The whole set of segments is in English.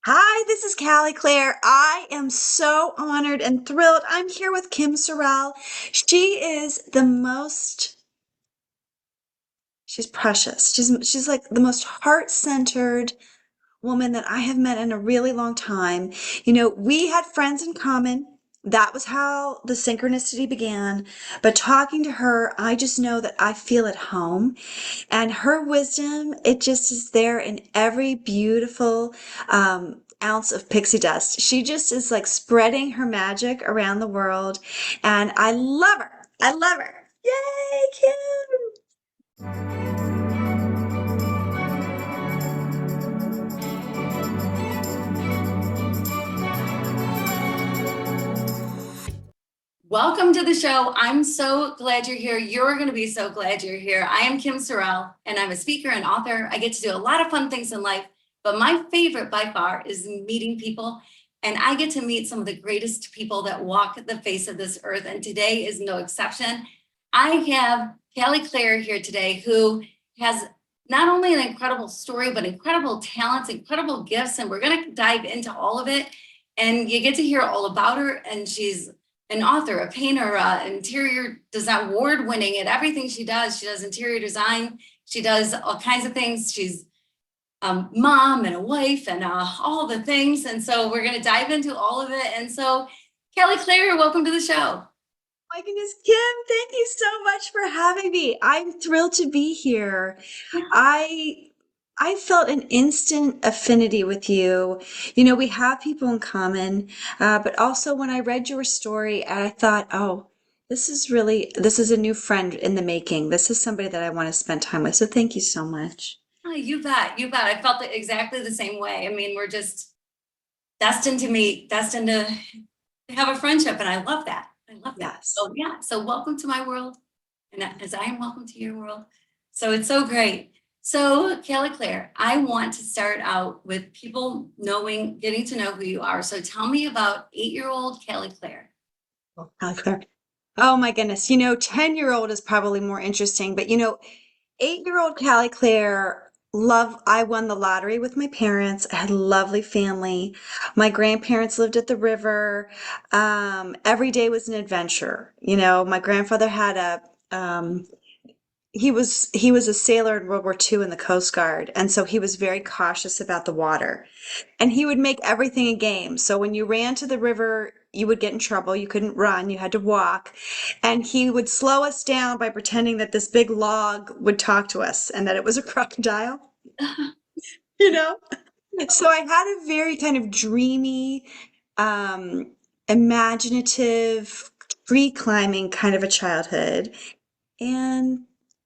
Hi, this is Callie Claire. I am so honored and thrilled. I'm here with Kim Sorrelle. She is she's precious. She's like the most heart-centered woman that I have met in a really long time. We had friends in common. That was how the synchronicity began. But talking to her, I just know that I feel at home. And her wisdom, it just is there in every beautiful ounce of pixie dust. She just is like spreading her magic around the world. And I love her. I love her. Yay, Kim! Welcome to the show. I'm so glad you're here. You're going to be so glad you're here. I am Kim Sorrelle, and I'm a speaker and author. I get to do a lot of fun things in life, but my favorite by far is meeting people. And I get to meet some of the greatest people that walk the face of this earth. And today is no exception. I have Callie Claire here today, who has not only an incredible story, but incredible talents, incredible gifts. And we're going to dive into all of it. And you get to hear all about her. And she's an author, a painter, interior design, award-winning at everything she does. She does interior design. She does all kinds of things. She's a mom and a wife and all the things. And so we're going to dive into all of it. And so, Callie Claire, welcome to the show. My goodness, Kim, thank you so much for having me. I'm thrilled to be here. I I felt an instant affinity with you. We have people in common, but also when I read your story, I thought, oh, this is a new friend in the making. This is somebody that I want to spend time with. So thank you so much. Oh, you bet. You bet. I felt it exactly the same way. I mean, we're just destined to meet, destined to have a friendship. And I love that. I love that. Yes. So, yeah. So, welcome to my world. And as I am welcome to your world. So, it's so great. So, Callie Claire, I want to start out with people knowing, getting to know who you are. So, tell me about 8-year-old Callie Claire. Callie Claire. Oh my goodness. 10-year-old is probably more interesting, but 8-year-old Callie Claire, I won the lottery with my parents. I had a lovely family. My grandparents lived at the river. Every day was an adventure. My grandfather had he was a sailor in World War II in the Coast Guard, and so he was very cautious about the water. And he would make everything a game. So when you ran to the river, you would get in trouble. You couldn't run, you had to walk. And he would slow us down by pretending that this big log would talk to us and that it was a crocodile, you know? So I had a very kind of dreamy, um, imaginative, tree climbing kind of a childhood. And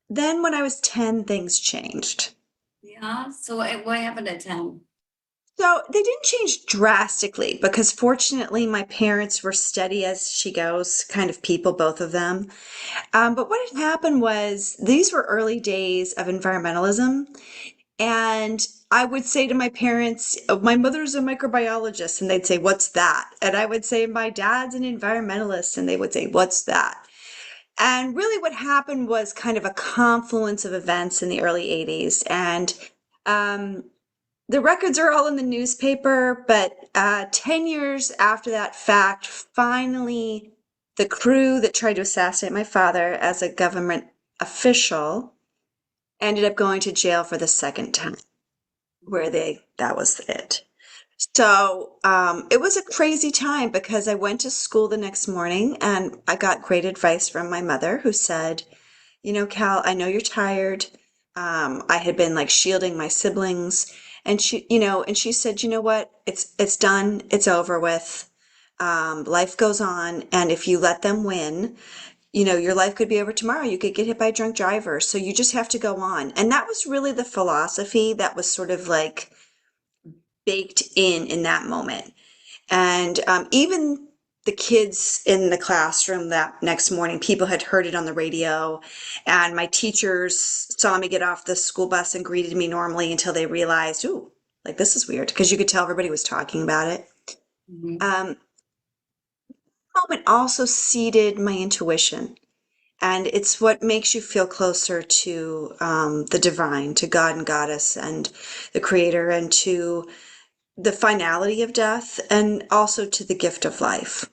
then when I was 10, things changed. Yeah. So, what happened at 10? So they didn't change drastically because fortunately my parents were steady as she goes kind of people, both of them. But what had happened was these were early days of environmentalism. And I would say to my parents, "Oh, my mother's a microbiologist," and they'd say, "What's that?" And I would say, "My dad's an environmentalist," and they would say, "What's that?" And really what happened was kind of a confluence of events in the early 80s. And um, the records are all in the newspaper, but 10 years after that fact, finally, the crew that tried to assassinate my father as a government official ended up going to jail for the second time, that was it. So it was a crazy time because I went to school the next morning and I got great advice from my mother who said, Cal, I know you're tired. I had been like shielding my siblings, and she said, you know what? It's done. It's over with. Life goes on, and if you let them win, your life could be over tomorrow. You could get hit by a drunk driver, so you just have to go on. And that was really the philosophy that was sort of like baked in that moment. And even the kids in the classroom that next morning, people had heard it on the radio, and my teachers saw me get off the school bus and greeted me normally until they realized, ooh, like this is weird, because you could tell everybody was talking about it. Mhm. Moment also seeded my intuition, and it's what makes you feel closer to the divine, to God and Goddess, and the Creator, and to the finality of death and also to the gift of life.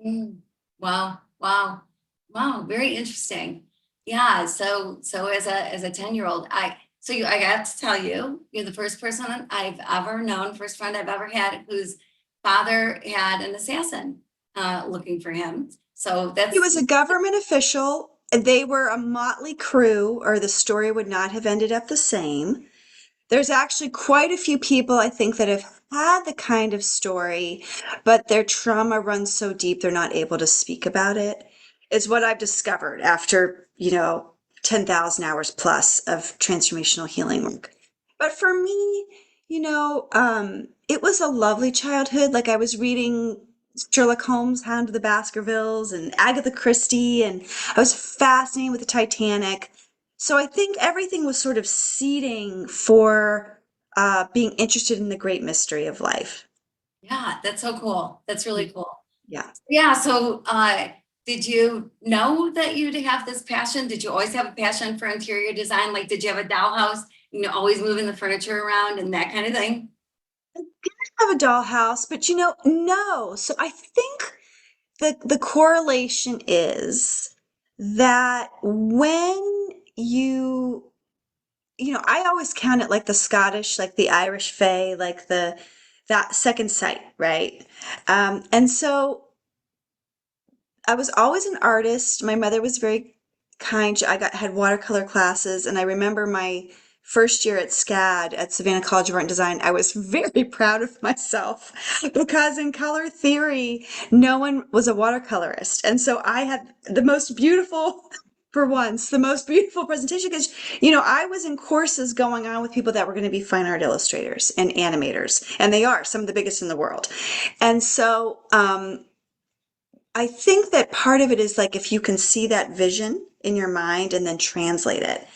Mm. Wow, wow, wow, very interesting. Yeah, so as a 10-year-old, I got to tell you, you're the first person I've ever known, first friend I've ever had whose father had an assassin looking for him. So He that's was a government official. They were a motley crew, or the story would not have ended up the same. There's actually quite a few people I think that have had the kind of story, but their trauma runs so deep they're not able to speak about it, is what I've discovered after, 10,000 hours plus of transformational healing work. But for me, it was a lovely childhood. Like I was reading Sherlock Holmes, Hound of the Baskervilles, and Agatha Christie, and I was fascinated with the Titanic. So I think everything was sort of seeding for being interested in the great mystery of life. yeah, that's so cool. That's really cool. Yeah. Yeah, so did you know that you'd have this passion? Did you always have a passion for interior design? Like, did you have a dollhouse, always moving the furniture around and that kind of thing? I have a dollhouse, but no. So I think the correlation is that when I always count it like the Scottish, like the Irish Fae, like that second sight, right? And so I was always an artist. My mother was very kind. Had watercolor classes, and I remember my first year at SCAD at Savannah College of Art and Design. I was very proud of myself because in color theory, no one was a watercolorist, and so I had the most beautiful. For once, the most beautiful presentation because, I was in courses going on with people that were going to be fine art illustrators and animators, and they are some of the biggest in the world. And so, I think that part of it is like if you can see that vision in your mind and then translate it.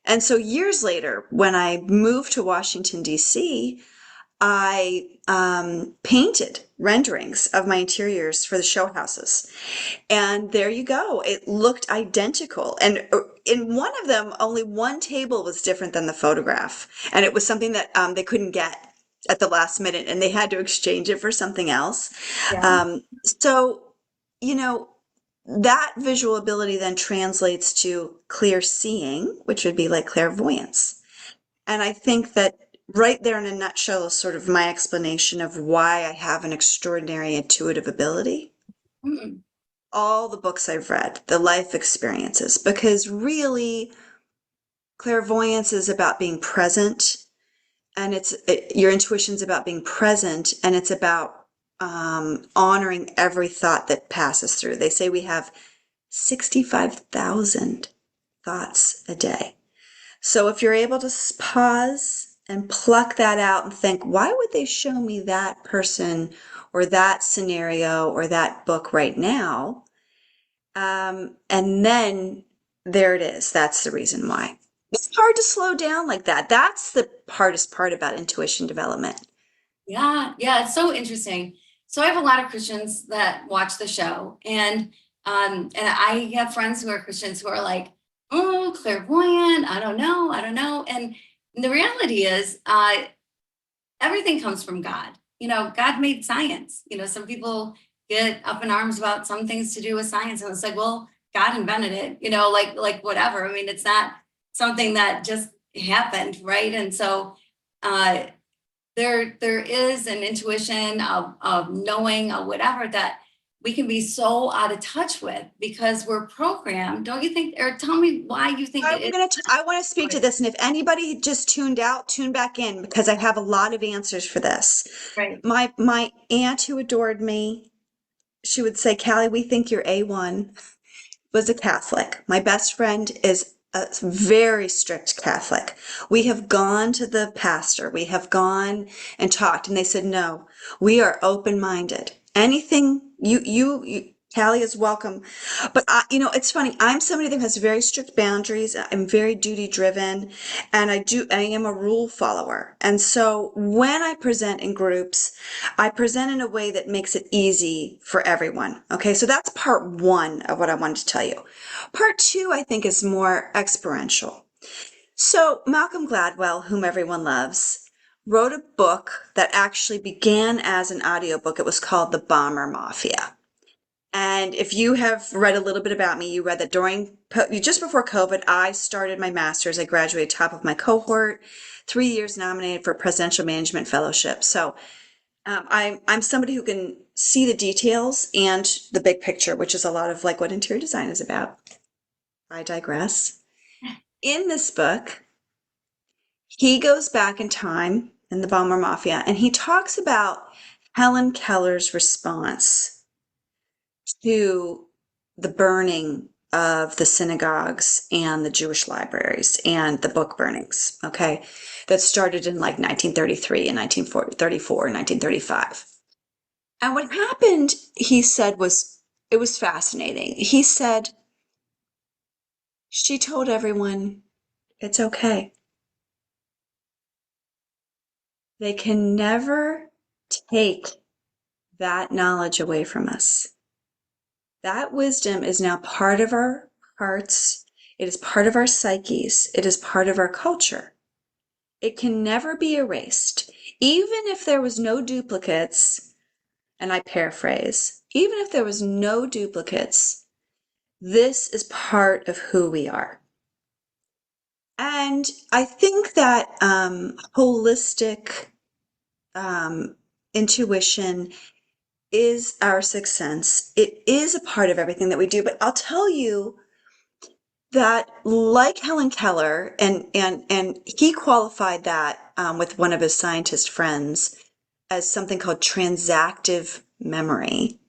And so years later, when I moved to Washington, D.C., I painted renderings of my interiors for the show houses. And there you go. It looked identical. And in one of them, only one table was different than the photograph. And it was something that they couldn't get at the last minute and they had to exchange it for something else. Yeah. So, you know, that visual ability then translates to clear seeing, which would be like clairvoyance. And I think that right there in a nutshell is sort of my explanation of why I have an extraordinary intuitive ability. Mm. All the books I've read, the life experiences, because really clairvoyance is about being present and your intuition's about being present and it's about honoring every thought that passes through. They say we have 65,000 thoughts a day. So if you're able to pause and pluck that out and think, why would they show me that person or that scenario or that book right now? And then there it is. That's the reason why. It's hard to slow down like that. That's the hardest part about intuition development. Yeah, yeah, it's so interesting. So I have a lot of Christians that watch the show, and I have friends who are Christians who are like, "Oh, clairvoyant, I don't know." And the reality is, everything comes from God. God made science. Some people get up in arms about some things to do with science, and it's like, well, God invented it. Like whatever. I mean, it's not something that just happened, right? And so. There is an intuition of knowing or whatever that we can be so out of touch with because we're programmed, don't you think? Or tell me why you think it is. I want to speak to this, and if anybody just tuned out, tune back in because I have a lot of answers for this. Right. My aunt who adored me, she would say, Callie, we think you're A1, was a Catholic. My best friend is a very strict Catholic. We have gone to the pastor, we have gone and talked, and they said, no, we are open-minded. Anything Callie is welcome. But it's funny. I'm somebody that has very strict boundaries. I'm very duty driven and I am a rule follower. And so when I present in groups, I present in a way that makes it easy for everyone. Okay. So that's part one of what I wanted to tell you. Part two, I think, is more experiential. So Malcolm Gladwell, whom everyone loves, wrote a book that actually began as an audiobook. It was called The Bomber Mafia. And if you have read a little bit about me, you read that just before COVID, I started my master's. I graduated top of my cohort, 3 years nominated for Presidential Management Fellowship. So I'm somebody who can see the details and the big picture, which is a lot of like what interior design is about. I digress. In this book, he goes back in time in the Bomber Mafia and he talks about Helen Keller's response to the burning of the synagogues and the Jewish libraries and the book burnings, okay, that started in like 1933 and 1934 and 1935. And what happened, he said, it was fascinating. He said, she told everyone, it's okay. They can never take that knowledge away from us. That wisdom is now part of our hearts. It is part of our psyches. It is part of our culture. It can never be erased. Even if there was no duplicates, and I paraphrase, even if there was no duplicates, this is part of who we are. And I think that holistic intuition is our sixth sense. It is a part of everything that we do. But I'll tell you that, like Helen Keller, and he qualified that with one of his scientist friends as something called transactive memory.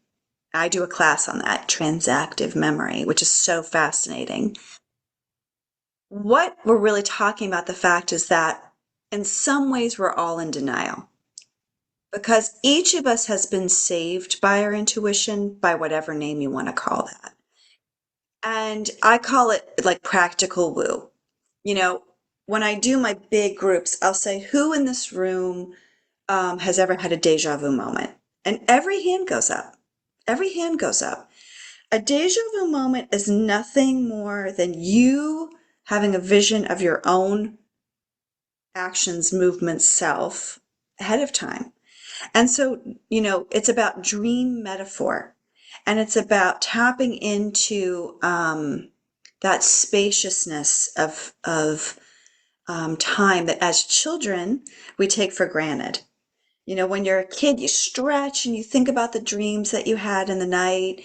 I do a class on that, transactive memory, which is so fascinating. What we're really talking about, the fact is that in some ways we're all in denial because each of us has been saved by our intuition, by whatever name you want to call that. And I call it like practical woo. You know, when I do my big groups, I'll say, who in this room has ever had a deja vu moment? And every hand goes up. Every hand goes up. A deja vu moment is nothing more than you having a vision of your own actions, movements, self ahead of time. And so, it's about dream metaphor and it's about tapping into that spaciousness of time that as children we take for granted. When you're a kid, you stretch and you think about the dreams that you had in the night,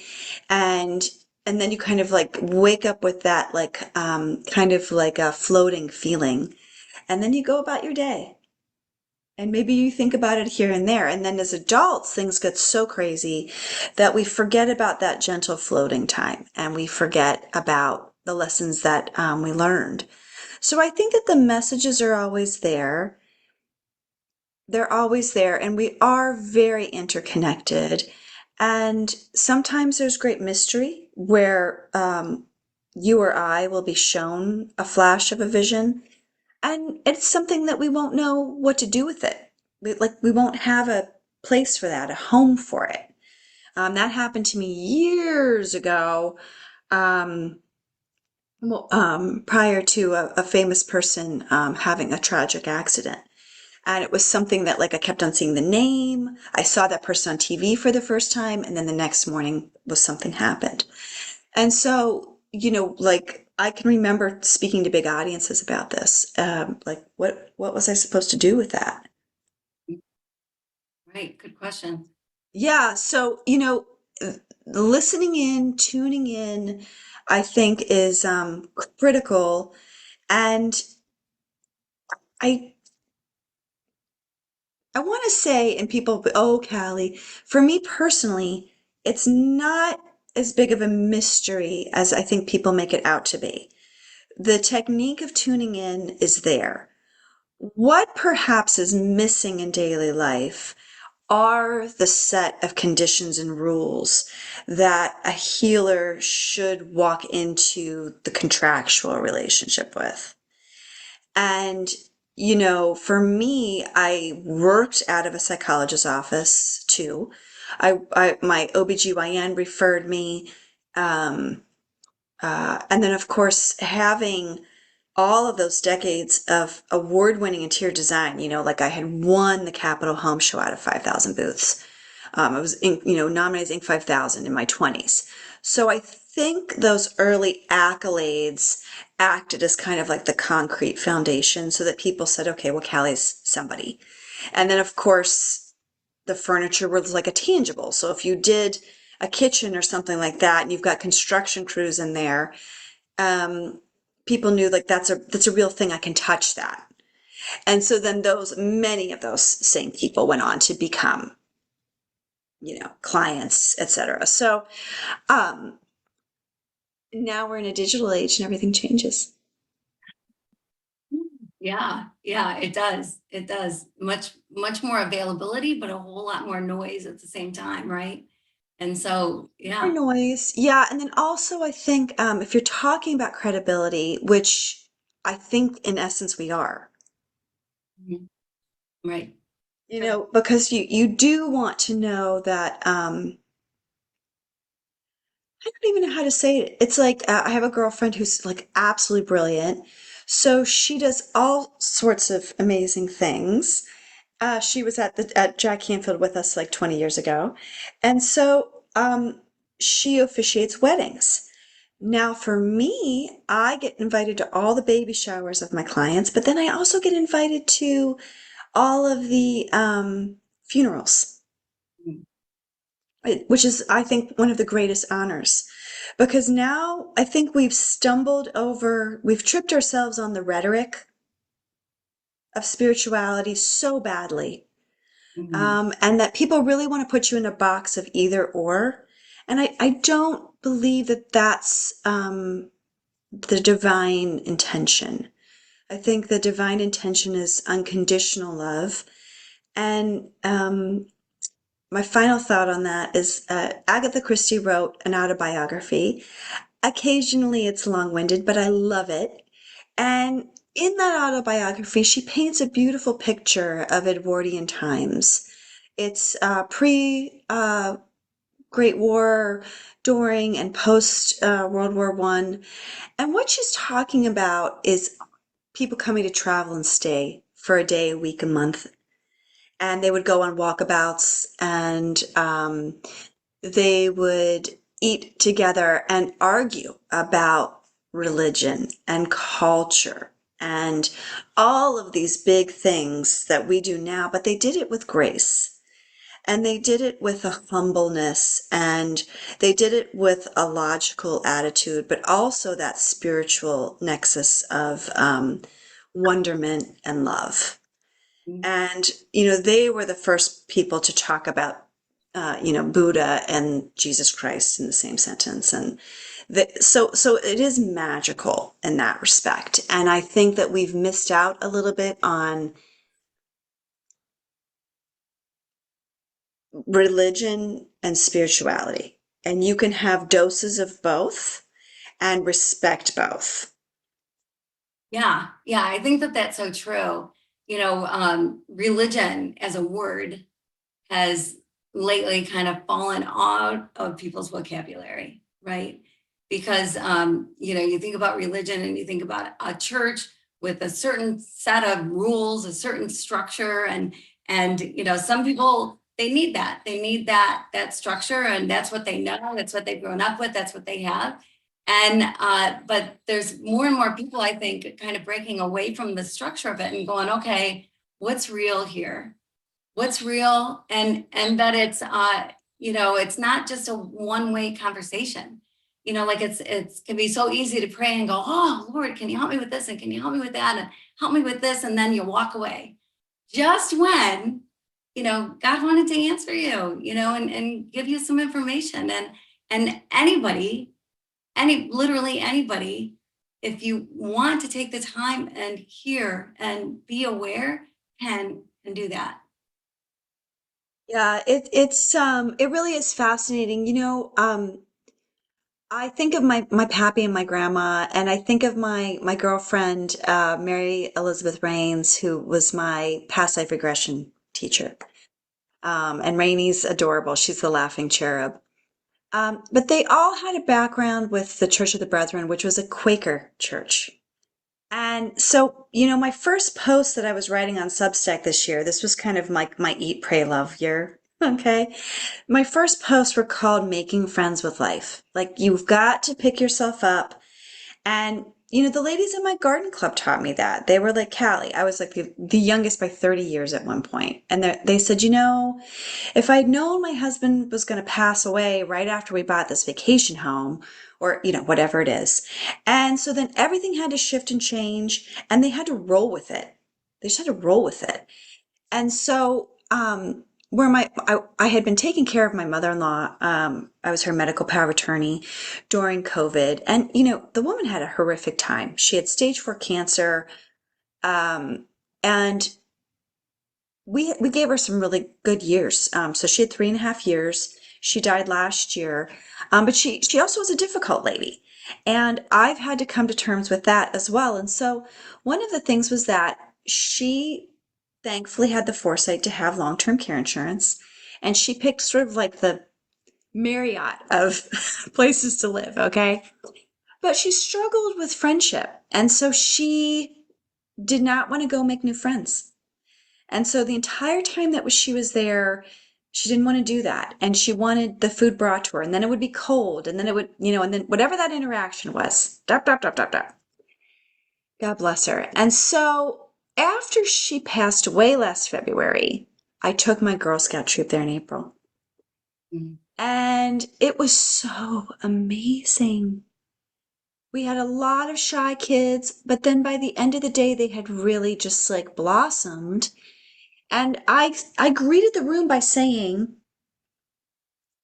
and and then you kind of like wake up with that like kind of like a floating feeling, and then you go about your day. And maybe you think about it here and there. And then as adults, things get so crazy that we forget about that gentle floating time and we forget about the lessons that we learned. So I think that the messages are always there. They're always there, and we are very interconnected. And sometimes there's great mystery where you or I will be shown a flash of a vision, and it's something that we won't know what to do with it. We won't have a place for that, a home for it. That happened to me years ago, um, prior to a famous person having a tragic accident. And it was something that like I kept on seeing the name. I saw that person on TV for the first time, and then the next morning was something happened. And so, like I can remember speaking to big audiences about this. Like what was I supposed to do with that? Right. Good question. Yeah, so, listening in, tuning in, I think is critical. And I I want to say, and people, oh, Callie, for me personally, it's not as big of a mystery as I think people make it out to be. The technique of tuning in is there. What perhaps is missing in daily life are the set of conditions and rules that a healer should walk into the contractual relationship with. And, for me, I worked out of a psychologist's office too. My OBGYN referred me. And then, of course, having all of those decades of award-winning interior design, like I had won the Capitol Home Show out of 5,000 booths. I was, nominated as Inc. 5000 in my 20s. So I think those early accolades acted as kind of like the concrete foundation so that people said, okay, well, Callie's somebody. And then, of course, the furniture was like a tangible. So if you did a kitchen or something like that, and you've got construction crews in there, um, people knew like that's a real thing. I can touch that. And so then many of those same people went on to become, clients, etc. So um, now we're in a digital age and everything changes. Yeah, yeah, it does. It does. Much more availability, but a whole lot more noise at the same time, right? And so, More yeah. noise, yeah. And then also, I think if you're talking about credibility, which I think in essence we are, Mhm. Right. because you do want to know that I don't even know how to say it. It's like I have a girlfriend who's like absolutely brilliant. So she does all sorts of amazing things. She was at Jack Canfield with us like 20 years ago. And so she officiates weddings. Now for me, I get invited to all the baby showers of my clients, but then I also get invited to all of the funerals, Mm. which is, I think, one of the greatest honors. Because now I think we've tripped ourselves on the rhetoric of spirituality so badly, Mhm. and that people really want to put you in a box of either or. And I don't believe that that's the divine intention. I think the divine intention is unconditional love. And my final thought on that is Agatha Christie wrote an autobiography. Occasionally it's long winded, but I love it. And in that autobiography, she paints a beautiful picture of Edwardian times. It's pre Great War, during and post World War One. And what she's talking about is people coming to travel and stay for a day, a week, a month. And they would go on walkabouts and they would eat together and argue about religion and culture and all of these big things that we do now, but they did it with grace. And they did it with a humbleness and they did it with a logical attitude, but also that spiritual nexus of wonderment and love. Mhm. And, they were the first people to talk about, Buddha and Jesus Christ in the same sentence. And so it is magical in that respect. And I think that we've missed out a little bit on religion and spirituality. And you can have doses of both and respect both. Yeah, yeah, I think that that's so true. Religion as a word has lately kind of fallen out of people's vocabulary, right? Because you think about religion and you think about a church with a certain set of rules, a certain structure, and some people they need that. They need that structure, and that's what they know, that's what they've grown up with, that's what they have. And but there's more and more people, I think, kind of breaking away from the structure of it and going, okay, what's real here? What's real, and that it's not just a one-way conversation. Like it's can be so easy to pray and go, oh Lord, can you help me with this, and can you help me with that, and help me with this, and then you walk away just when God wanted to answer you, and give you some information. And literally anybody, if you want to take the time and hear and be aware, can do that. Yeah, it really is fascinating. I think of my pappy and my grandma, and I think of my girlfriend, Mary Elizabeth Rains, who was my past life regression teacher. And Rainie's adorable. She's the laughing cherub. But they all had a background with the Church of the Brethren, which was a Quaker church. And so, my first post that I was writing on Substack this year, this was kind of like my Eat, Pray, Love year. Okay. My first posts were called Making Friends with Life. Like, you've got to pick yourself up. And, the ladies in my garden club taught me that. They were like, Callie, I was like the youngest by 30 years at one point. And they said, if I'd known my husband was going to pass away right after we bought this vacation home, or, whatever it is. And so then everything had to shift and change, and they had to roll with it. They just had to roll with it. And so, where I had been taking care of my mother-in-law, I was her medical power of attorney during COVID. And, the woman had a horrific time. She had stage 4 cancer. And we gave her some really good years. So she had 3.5 years. She died last year. But she also was a difficult lady. And I've had to come to terms with that as well. And so one of the things was that she thankfully had the foresight to have long-term care insurance. And she picked sort of like the Marriott of places to live. Okay. But she struggled with friendship. And so she did not want to go make new friends. And so the entire time that she was there, she didn't want to do that. And she wanted the food brought to her. And then it would be cold. And then it would, and then whatever that interaction was, dot, dot, dot, dot, dot. God bless her. And so after she passed away last February, I took my Girl Scout troop there in April. Mm. And it was so amazing. We had a lot of shy kids, but then by the end of the day, they had really just like blossomed. And I greeted the room by saying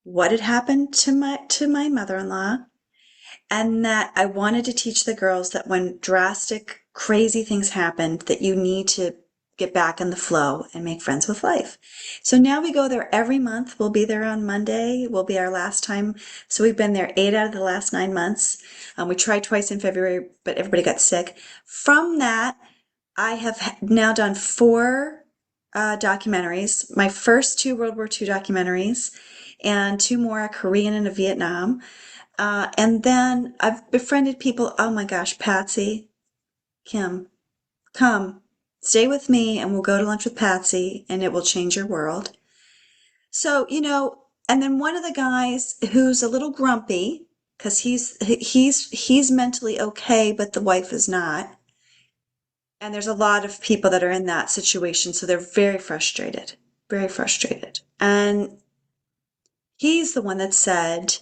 what had happened to my mother-in-law, and that I wanted to teach the girls that when drastic, crazy things happened, that you need to get back in the flow and make friends with life. So now we go there every month. We'll be there on Monday. Will be our last time. So we've been there 8 out of the last 9 months. We tried twice in February, but everybody got sick. From that, I have now done 4 documentaries. My first 2 World War II documentaries, and 2 more, a Korean and a Vietnam. And then I've befriended people. Oh my gosh, Patsy, Kim, come, stay with me and we'll go to lunch with Patsy and it will change your world. So, and then one of the guys who's a little grumpy because he's mentally okay, but the wife is not. And there's a lot of people that are in that situation, so they're very frustrated, very frustrated. And he's the one that said,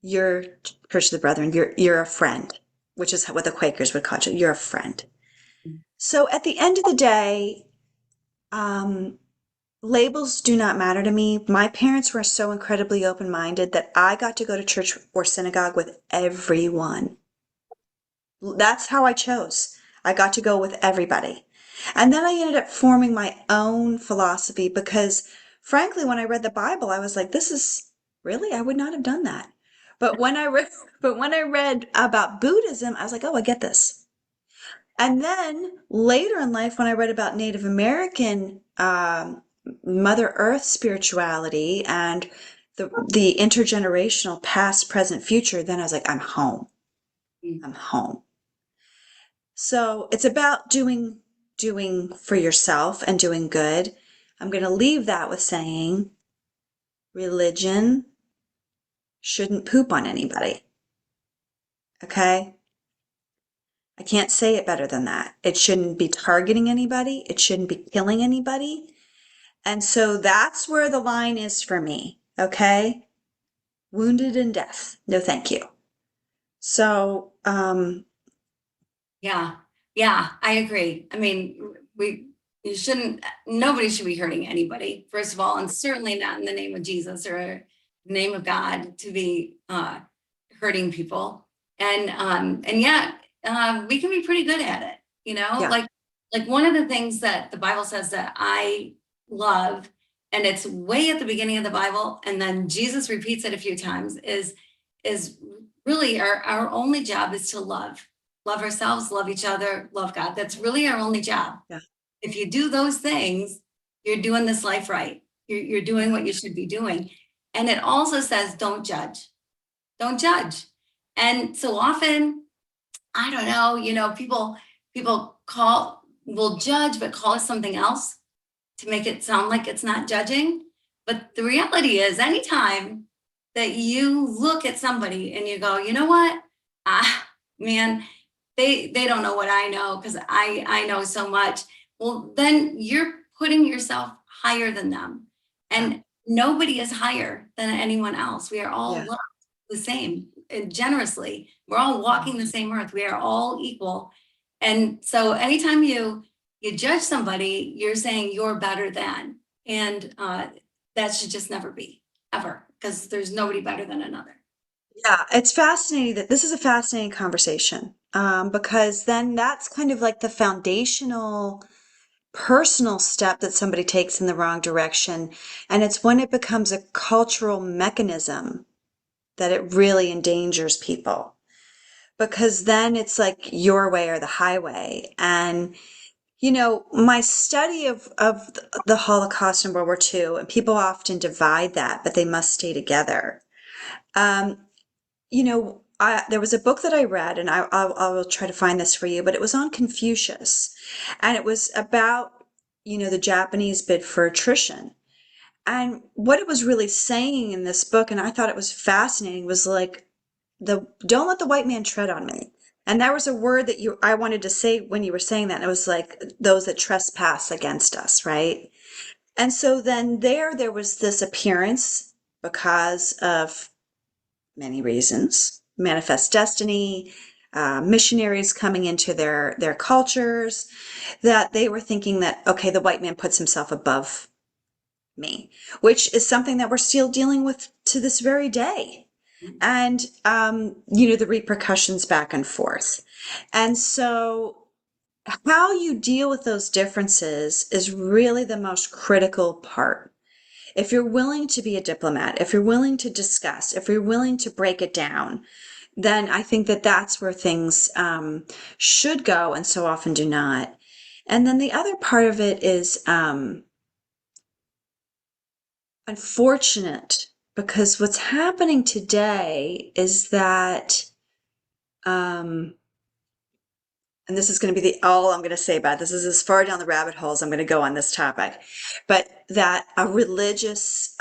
"You're Church of the Brethren. You're a friend," which is what the Quakers would call you. You're a friend. So at the end of the day, labels do not matter to me. My parents were so incredibly open-minded that I got to go to church or synagogue with everyone. That's how I chose. I got to go with everybody. And then I ended up forming my own philosophy because, frankly, when I read the Bible, I was like, this is really, I would not have done that. But when I read about Buddhism, I was like, oh, I get this. And then later in life, when I read about Native American Mother Earth spirituality and the intergenerational past, present, future, then I was like, I'm home. I'm home. So it's about doing for yourself and doing good. I'm going to leave that with saying religion shouldn't poop on anybody. Okay? I can't say it better than that. It shouldn't be targeting anybody. It shouldn't be killing anybody. And so that's where the line is for me. Okay? Wounded in death. No, thank you. So, Yeah, I agree. I mean, nobody should be hurting anybody, first of all, and certainly not in the name of Jesus or the name of God to be hurting people. And yet, we can be pretty good at it, yeah. like one of the things that the Bible says that I love, and it's way at the beginning of the Bible, and then Jesus repeats it a few times, is really our only job is to love ourselves, love each other, love God. That's really our only job. Yeah. If you do those things, you're doing this life right. You're doing what you should be doing. And it also says, don't judge. Don't judge. And so often I don't know, people will judge, but call it something else to make it sound like it's not judging. But the reality is, anytime that you look at somebody and you go, you know what? Ah, man, they don't know what I know because I know so much. Well, then you're putting yourself higher than them. Yeah. And nobody is higher than anyone else. We are all Yeah. loved the same generously. We're all walking the same earth. We are all equal. And so anytime you judge somebody, you're saying you're better than. And that should just never be, ever, because there's nobody better than another. Yeah, it's fascinating that this is a fascinating conversation, because then that's kind of like the foundational personal step that somebody takes in the wrong direction. And it's when it becomes a cultural mechanism that it really endangers people. Because then it's like your way or the highway. And, my study of the Holocaust and World War II, and people often divide that, but they must stay together. Um, there was a book that I read, and I will try to find this for you, but it was on Confucius, and it was about, the Japanese bid for attrition. And what it was really saying in this book, and I thought it was fascinating, was like, don't let the white man tread on me. And that was a word that I wanted to say when you were saying that. And it was like those that trespass against us, right? And so then there was this appearance because of many reasons, manifest destiny, missionaries coming into their cultures, that they were thinking that, okay, the white man puts himself above me, which is something that we're still dealing with to this very day. And, the repercussions back and forth. And so how you deal with those differences is really the most critical part. If you're willing to be a diplomat, if you're willing to discuss, if you're willing to break it down, then I think that that's where things should go and so often do not. And then the other part of it is unfortunate, because what's happening today is that, um, and this is going to be all I'm going to say about it. This is as far down the rabbit hole as I'm going to go on this topic, but that a religious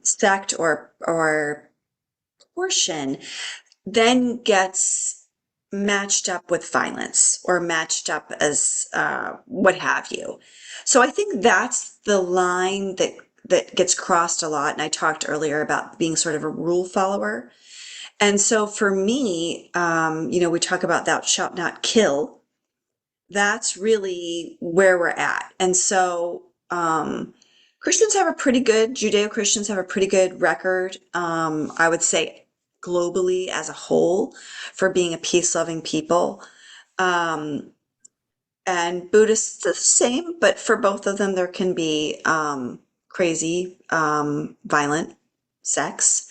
sect or portion then gets matched up with violence or matched up as what have you. So I think that's the line that gets crossed a lot. And I talked earlier about being sort of a rule follower. And so for me, we talk about thou shalt not kill. That's really where we're at. And so Christians have a pretty good, Judeo-Christians have a pretty good record, I would say globally as a whole, for being a peace-loving people. Um, and Buddhists the same, but for both of them, there can be crazy, violent sects.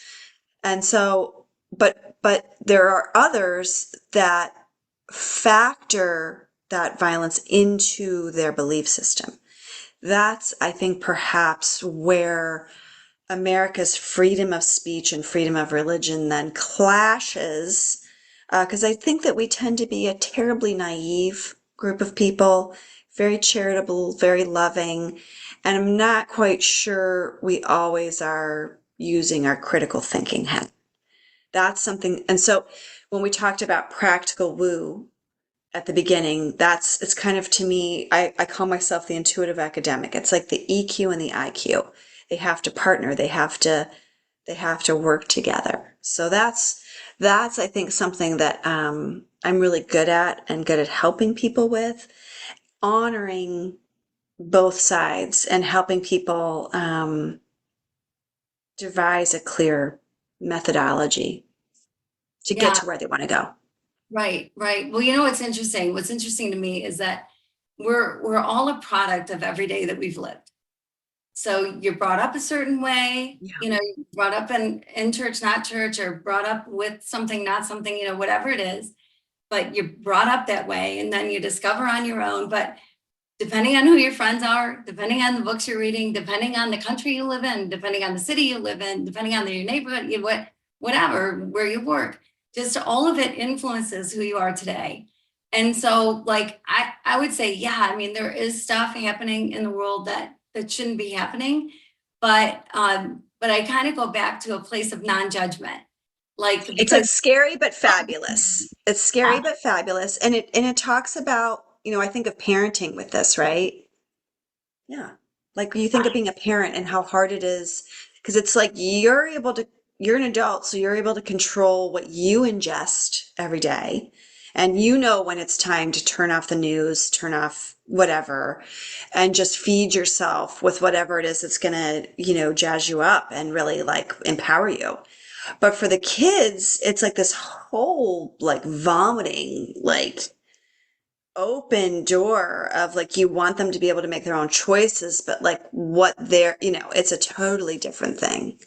And so, but there are others that factor that violence into their belief system. That's, I think, perhaps where America's freedom of speech and freedom of religion then clashes, because I think that we tend to be a terribly naive group of people, very charitable, very loving, and I'm not quite sure we always are using our critical thinking head. That's something. And so when we talked about practical woo at the beginning, it's kind of, to me, I call myself the intuitive academic. It's like the EQ and the IQ. They have to partner. They have to work together. So that's I think something that I'm really good at and good at helping people with, honoring both sides and helping people devise a clear methodology to get Yeah, to where they want to go. right, right. Well, what's interesting? What's interesting to me is that we're all a product of every day that we've lived. So you're brought up a certain way, Yeah. you're brought up in church, not church, or brought up with something, not something, whatever it is, but you're brought up that way and then you discover on your own. But depending on who your friends are, depending on the books you're reading, depending on the country you live in, depending on the city you live in, depending on your neighborhood, whatever, where you work, just all of it influences who you are today. And so like, I would say, yeah, I mean, there is stuff happening in the world that shouldn't be happening. But I kind of go back to a place of non-judgment. Like, It's like because scary but fabulous. It's scary yeah, but fabulous. And it talks about, I think of parenting with this, right? Yeah. Like you think of being a parent and how hard it is, because it's like you're an adult, so you're able to control what you ingest every day. And you know when it's time to turn off the news, turn off whatever, and just feed yourself with whatever it is that's gonna, jazz you up and really like empower you. But for the kids, it's like this whole like vomiting, like open door of like you want them to be able to make their own choices, but like what they're, it's a totally different thing.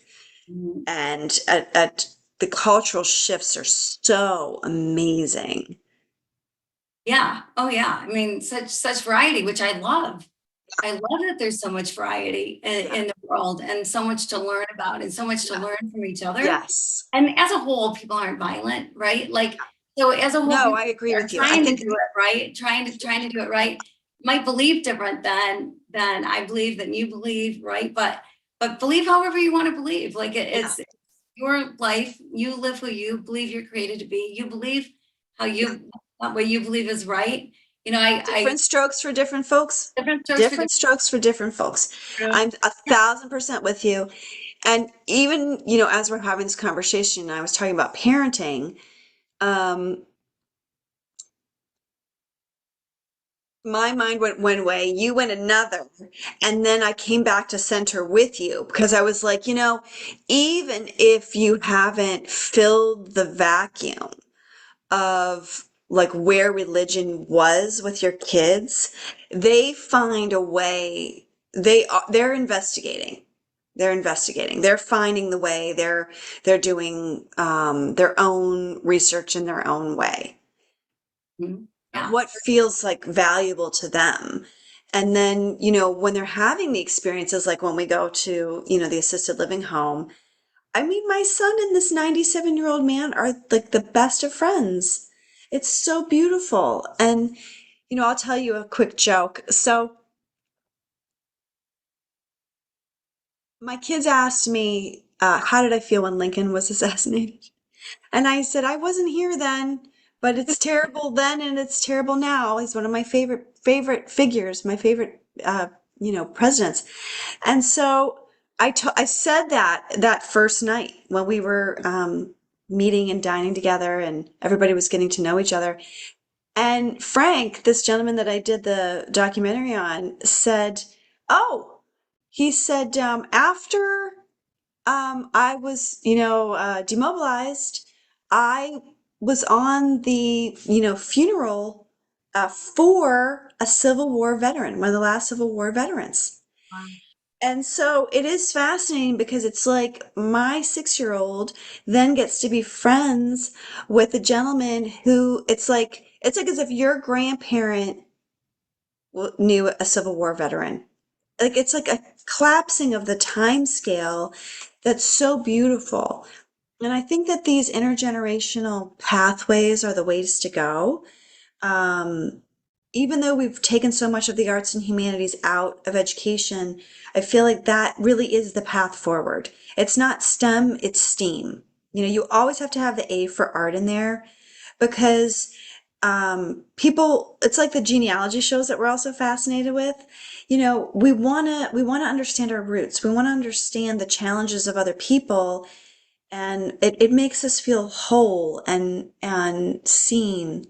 mhm. And at the cultural shifts are so amazing. Yeah. Oh yeah. I mean, such variety, which I love. I love that there's so much variety Yeah. in the world and so much to learn about and so much to Yeah. learn from each other. Yes. And as a whole, people aren't violent, right? Like, so as a whole, No, people I agree are with you. I trying to think, do it right, trying to do it right. Might believe different than I believe, than you believe, right? But believe however you want to believe. Like yeah, it's your life. You live who you believe you're created to be. You believe how yeah. what you believe is right. You know, I Different strokes for different folks. different strokes for Different different. strokes for different folks. True. I'm 1,000% with you. And even, as we're having this conversation, I was talking about parenting. Um, my mind went one way, you went another. And then I came back to center with you because I was like, even if you haven't filled the vacuum of like where religion was with your kids, they find a way. They're investigating. They're investigating. They're finding the way. They're doing their own research in their own way Mhm. of Yeah. what feels like valuable to them. And then, when they're having the experiences, like when we go to, the assisted living home, I mean, my son and this 97-year-old man are like the best of friends. It's so beautiful. And, I'll tell you a quick joke. So, my kids asked me, how did I feel when Lincoln was assassinated? And I said, I wasn't here then, but it's terrible then and it's terrible now. He's one of my favorite figures, my favorite, presidents. And so I said that first night when we were meeting and dining together and everybody was getting to know each other. And Frank, this gentleman that I did the documentary on, said, "Oh," he said, after I was, demobilized, I was on the, funeral for a Civil War veteran, one of the last Civil War veterans. And so it is fascinating because it's like my 6-year-old then gets to be friends with a gentleman who it's like as if your grandparent knew a Civil War veteran. Like it's like a collapsing of the time scale that's so beautiful. And I think that these intergenerational pathways are the ways to go. Um, Even though we've taken so much of the arts and humanities out of education, I feel like that really is the path forward. It's not STEM, it's STEAM. You always have to have the A for art in there because people, it's like the genealogy shows that we're also fascinated with. We want to understand our roots. We want to understand the challenges of other people, and it makes us feel whole and seen.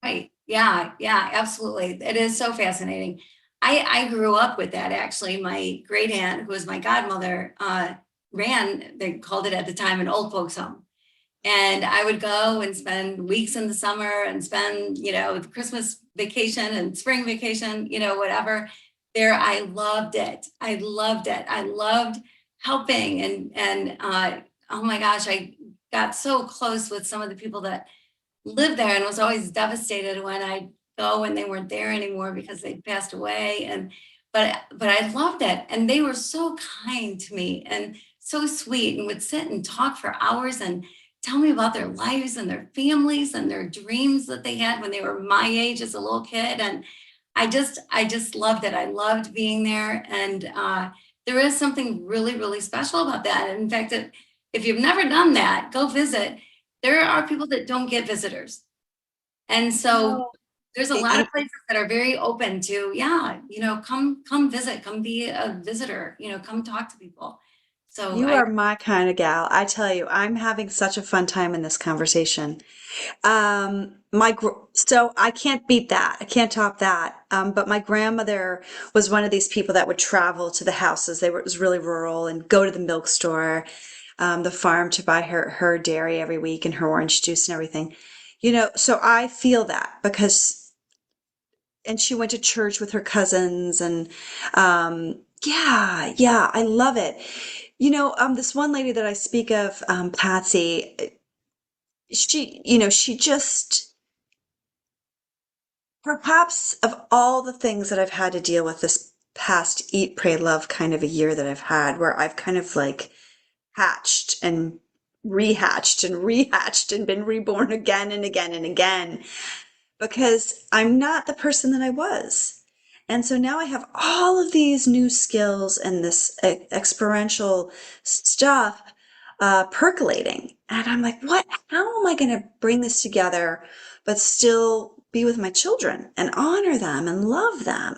Right. Yeah. Yeah. Absolutely. It is so fascinating. I grew up with that actually. My great aunt, who was my godmother, ran, they called it at the time, an old folks home. And I would go and spend weeks in the summer and spend, the Christmas vacation and spring vacation, whatever. There, I loved it. I loved it. I loved helping and oh my gosh, I got so close with some of the people that lived there and was always devastated when I go and they weren't there anymore because they passed away. But I loved it. And they were so kind to me and so sweet and would sit and talk for hours and tell me about their lives and their families and their dreams that they had when they were my age as a little kid. And I just loved it. I loved being there. And there is something really, really special about that. And in fact, if you've never done that, go visit. There are people that don't get visitors. And so No. there's a lot of places that are very open to, yeah, come visit, come be a visitor, come talk to people. So You are my kind of gal. I tell you, I'm having such a fun time in this conversation. So I can't beat that. I can't top that. But my grandmother was one of these people that would travel to the houses. It was really rural and go to the milk store, the farm to buy her dairy every week and her orange juice and everything. So I feel that and she went to church with her cousins and, yeah, I love it. This one lady that I speak of, Patsy, she just, perhaps of all the things that I've had to deal with this past eat, pray, love kind of a year that I've had, where I've kind of like hatched and rehatched and been reborn again and again and again, because I'm not the person that I was. And so now I have all of these new skills and this experiential stuff percolating. And I'm like, how am I going to bring this together, but still be with my children and honor them and love them?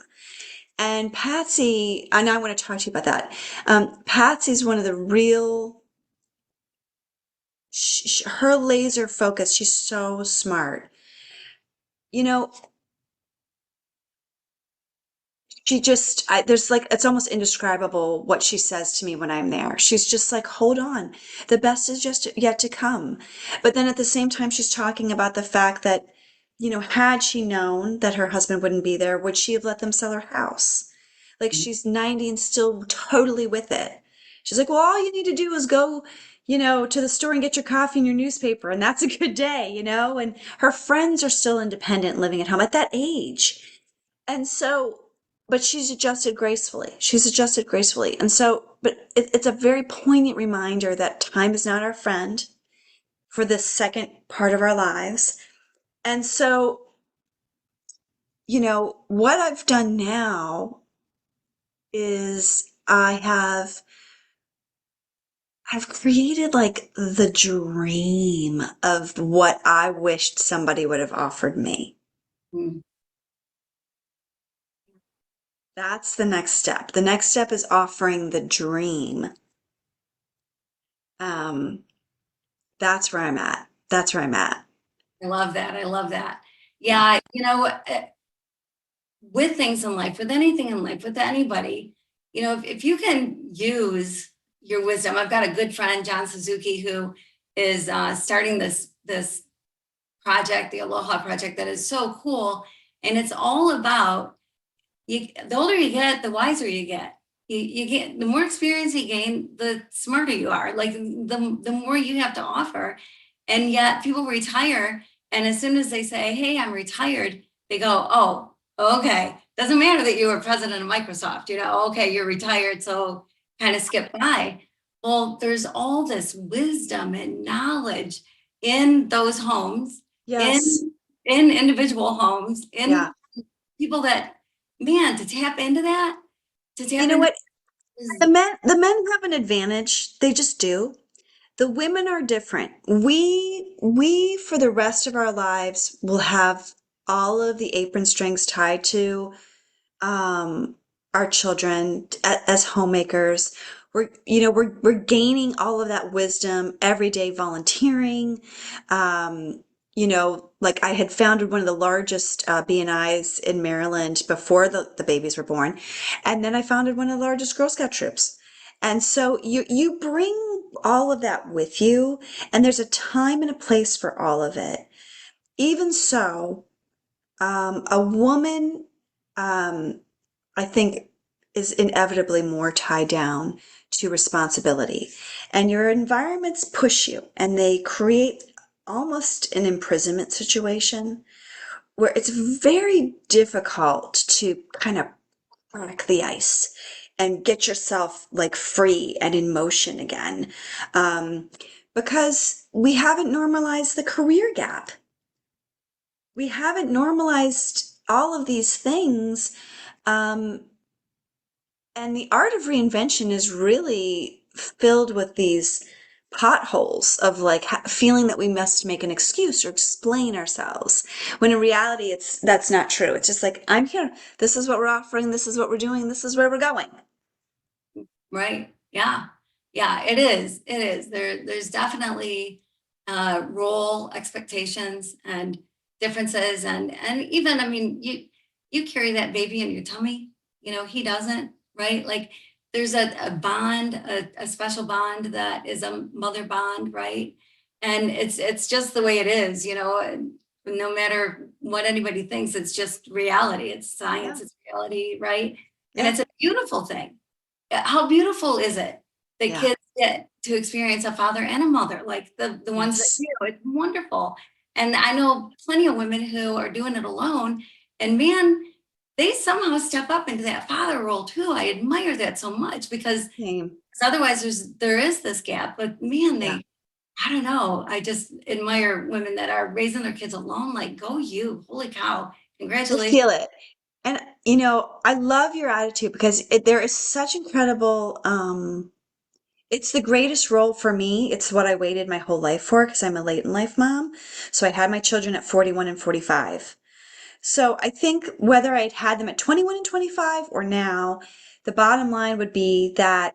And Patsy, and I want to talk to you about that. Patsy's one of the real, her laser focus, she's so smart. You know, there's like, it's almost indescribable what she says to me when I'm there. She's just like, hold on, the best is just yet to come. But then at the same time, she's talking about the fact that, had she known that her husband wouldn't be there, would she have let them sell her house? Like, she's 90 and still totally with it. She's like, well, all you need to do is go, to the store and get your coffee and your newspaper, and that's a good day, and her friends are still independent, living at home at that age. And so, but she's adjusted gracefully. She's adjusted gracefully. And so, but it's a very poignant reminder that time is not our friend for this second part of our lives. And so, what I've done now is I've created like the dream of what I wished somebody would have offered me. Mm. That's the next step. The next step is offering the dream. Um, that's where I'm at. That's where I'm at. I love that. I love that. Yeah, with things in life, with anything in life, with anybody, if you can use your wisdom. I've got a good friend, John Suzuki, who is starting this project, the Aloha Project, that is so cool. And it's all about the older you get, the wiser you get. You get, the more experience you gain, the smarter you are. Like the more you have to offer. And yet people retire, and as soon as they say, hey, I'm retired, they go, oh, okay. Doesn't matter that you were president of Microsoft, okay, you're retired, so kind of skip by. Well, there's all this wisdom and knowledge in those homes, Yes. in individual homes, in Yeah. people that, man, to tap into that, to You tap know into what? is, The men have an advantage. They just do. The women are different. We for the rest of our lives will have all of the apron strings tied to um, our children as homemakers. We're gaining all of that wisdom every day, volunteering. Like I had founded one of the largest BNIs in Maryland before the babies were born, and then I founded one of the largest Girl Scout troops. And so you bring all of that with you, and there's a time and a place for all of it. Even so, a woman, um, I think, is inevitably more tied down to responsibility. And your environments push you and they create almost an imprisonment situation where it's very difficult to kind of crack the ice and get yourself like free and in motion again. Um, because we haven't normalized the career gap. We haven't normalized all of these things. Um, and the art of reinvention is really filled with these potholes of like feeling that we must make an excuse or explain ourselves when in reality that's not true. It's just like, I'm here, this is what we're offering, this is what we're doing, this is where we're going. Right. Yeah. Yeah, it is. It is. There's definitely role expectations and differences and even, I mean, you carry that baby in your tummy, he doesn't, right? Like there's a bond, a special bond that is a mother bond, right? And it's just the way it is, and no matter what anybody thinks, it's just reality. It's Yeah. science, it's reality, right? And Yeah. it's a beautiful thing. How beautiful is it that Yeah. kids get to experience a father and a mother, like the ones that Yes. do? It's wonderful. And I know plenty of women who are doing it alone, and man, they somehow step up into that father role too. I admire that so much because Same. otherwise there is this gap. But man, Yeah. I don't know. I just admire women that are raising their kids alone. Like, go you! Holy cow! I Congratulations. feel it. And I love your attitude because there is such incredible, it's the greatest role for me. It's what I waited my whole life for because I'm a late in life mom. So I had my children at 41 and 45. So I think whether I'd had them at 21 and 25 or now, the bottom line would be that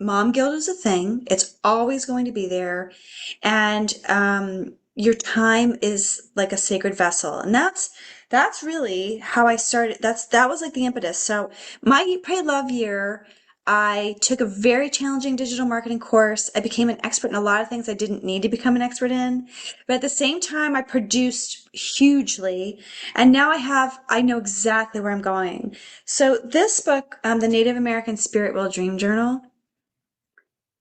mom guilt is a thing. It's always going to be there. And your time is like a sacred vessel. And that's really how I started. That was like the impetus. So my Eat, Pray, Love year, I took a very challenging digital marketing course. I became an expert in a lot of things I didn't need to become an expert in. But at the same time, I produced hugely. And now I know exactly where I'm going. So this book, The Native American Spirit Wheel Dream Journal,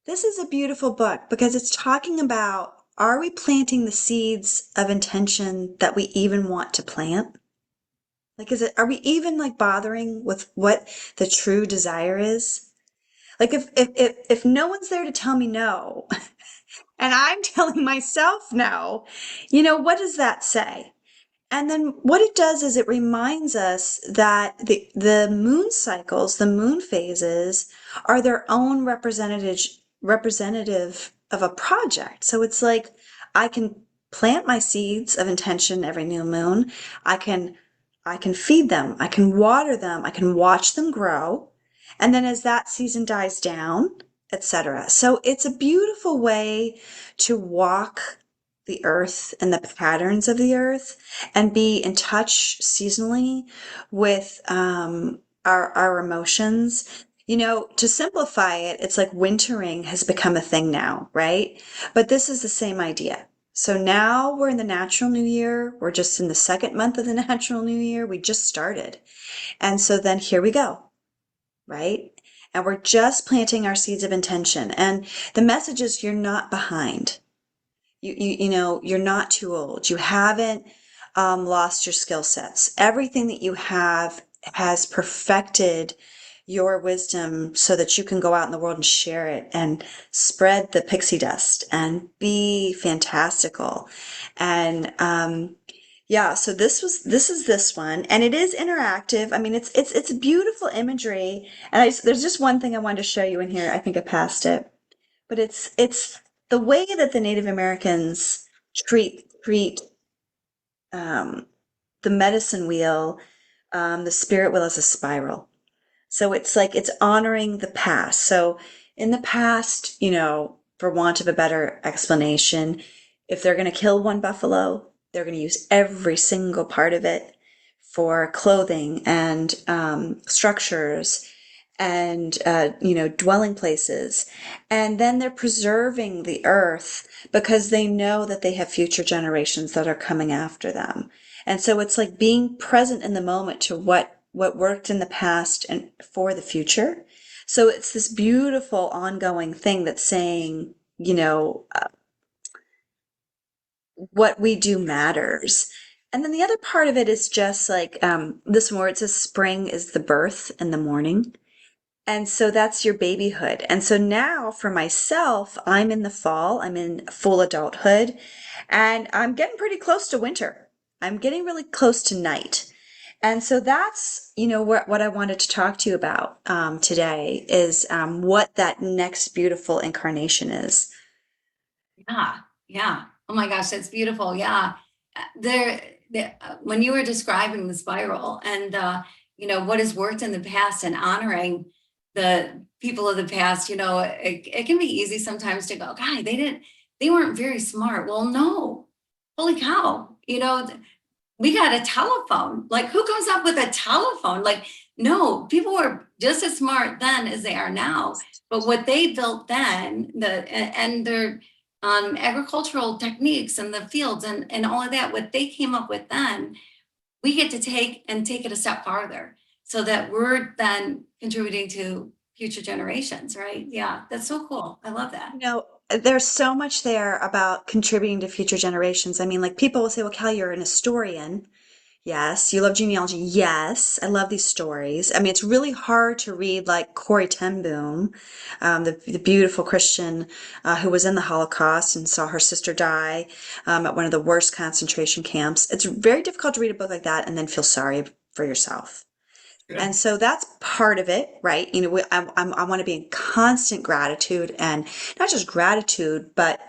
this is a beautiful book because it's talking about, are we planting the seeds of intention that we even want to plant? Like, are we even like bothering with what the true desire is? Like if no one's there to tell me no, and I'm telling myself no, what does that say? And then what it does is it reminds us that the moon cycles, the moon phases, are their own representative of a project. So it's like I can plant my seeds of intention every new moon. I can I can feed them, I can water them, I can watch them grow. And then as that season dies down, etc. So it's a beautiful way to walk the earth and the patterns of the earth and be in touch seasonally with our emotions. To simplify it, it's like wintering has become a thing now, right? But this is the same idea. So now we're in the natural new year. We're just in the second month of the natural new year. We just started. And so then here we go, right? And we're just planting our seeds of intention. And the message is you're not behind. You're not too old. You haven't lost your skill sets. Everything that you have has perfected your wisdom so that you can go out in the world and share it and spread the pixie dust and be fantastical. And yeah, so this is this one, and it is interactive. I mean, it's beautiful imagery. And there's just one thing I wanted to show you in here. I think I passed it, but it's the way that the Native Americans treat um, the medicine wheel, the spirit wheel as a spiral. So it's like it's honoring the past. So in the past, for want of a better explanation, if they're going to kill one buffalo, they're going to use every single part of it for clothing and structures and dwelling places. And then they're preserving the earth because they know that they have future generations that are coming after them. And so it's like being present in the moment to what worked in the past and for the future. So it's this beautiful ongoing thing that's saying, what we do matters. And then the other part of it is just like this one where it says spring is the birth in the morning. And so that's your babyhood. And so now for myself, I'm in the fall, I'm in full adulthood, and I'm getting pretty close to winter. I'm getting really close to night. And so that's, what I wanted to talk to you about today is what that next beautiful incarnation is. Yeah, yeah. Oh my gosh, that's beautiful. Yeah. When you were describing the spiral and what has worked in the past and honoring the people of the past, it can be easy sometimes to go, God, they weren't very smart. Well, no, holy cow, we got a telephone. Like, who comes up with a telephone? Like, no, people were just as smart then as they are now. But what they built then, and their agricultural techniques and the fields and all of that, what they came up with then, we get to take it a step farther so that we're then contributing to future generations, right? Yeah, that's so cool. I love that. There's so much there about contributing to future generations. I mean, like people will say, well, Callie, you're an historian. Yes. You love genealogy. Yes. I love these stories. I mean, it's really hard to read like Corrie ten Boom, the beautiful Christian who was in the Holocaust and saw her sister die at one of the worst concentration camps. It's very difficult to read a book like that and then feel sorry for yourself. And so that's part of it, right? I want to be in constant gratitude and not just gratitude, but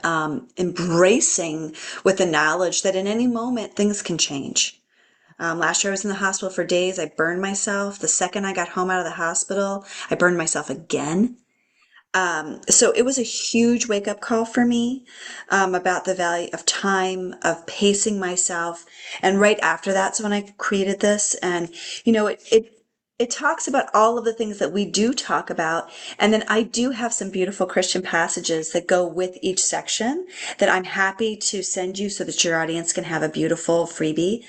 embracing with the knowledge that in any moment things can change. Last year I was in the hospital for days. I burned myself. The second I got home out of the hospital, I burned myself again. So it was a huge wake up call for me about the value of time, of pacing myself. And right after that, so when I created this, and it talks about all of the things that we do talk about. And then I do have some beautiful Christian passages that go with each section that I'm happy to send you so that your audience can have a beautiful freebie.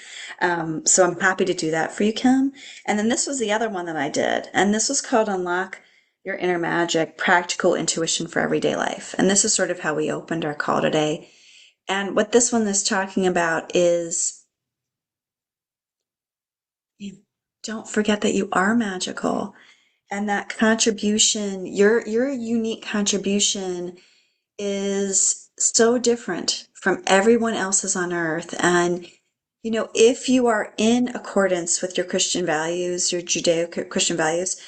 So I'm happy to do that for you, Kim. And then this was the other one that I did, and this was called Unlock Your Inner Magic, Practical Intuition for Everyday Life. And this is sort of how we opened our call today. And what this one is talking about is don't forget that you are magical and that contribution, your unique contribution is so different from everyone else's on earth. And if you are in accordance with your Christian values, your Judeo-Christian values,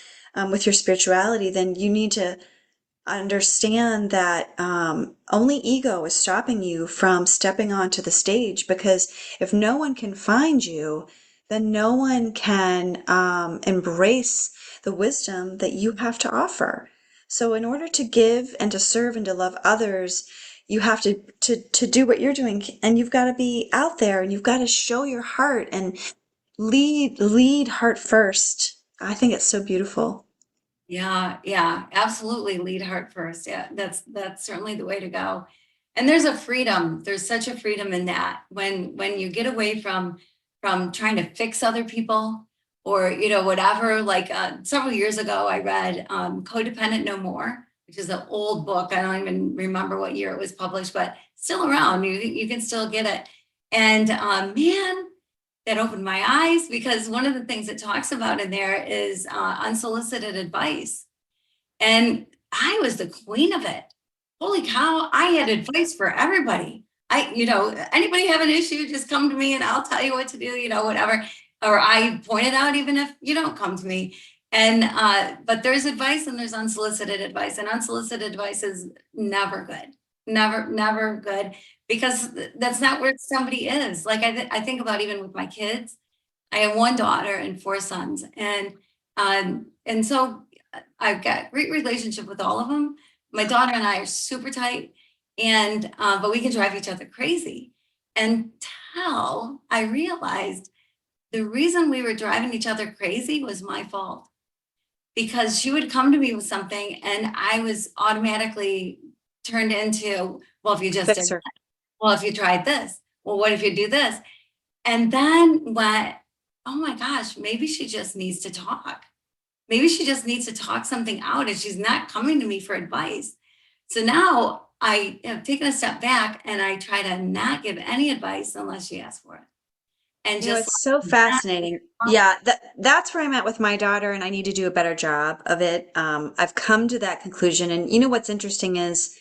with your spirituality, then you need to understand that only ego is stopping you from stepping onto the stage, because if no one can find you, then no one can embrace the wisdom that you have to offer. So in order to give and to serve and to love others, you have to do what you're doing, and you've got to be out there and you've got to show your heart and lead heart first. I think it's so beautiful. Yeah, yeah, absolutely. Lead heart first. Yeah, that's certainly the way to go. And there's a freedom. There's such a freedom in that when you get away from trying to fix other people or whatever. Like several years ago, I read Codependent No More, which is an old book. I don't even remember what year it was published, but still around. You can still get it. And man, that opened my eyes, because one of the things it talks about in there is unsolicited advice. And I was the queen of it. Holy cow, I had advice for everybody. Anybody have an issue, just come to me and I'll tell you what to do, whatever. Or I point it out even if you don't come to me. And but there's advice and there's unsolicited advice. And unsolicited advice is never good. Never good, because that's not where somebody is. Like I think about even with my kids. I have one daughter and four sons, and so I've got great relationship with all of them. My daughter and I are super tight, and but we can drive each other crazy. Until I realized the reason we were driving each other crazy was my fault, because she would come to me with something and I was automatically turned into, well, if you just did, Fixer. well, if you tried this, well, what if you do this? And then went, oh my gosh, maybe she just needs to talk. Maybe she just needs to talk something out and she's not coming to me for advice. So now I have taken a step back and I try to not give any advice unless she asks for it. and just It's so like that. fascinating. Yeah, that's where I'm at with my daughter, and I need to do a better job of it. I've come to that conclusion, and what's interesting is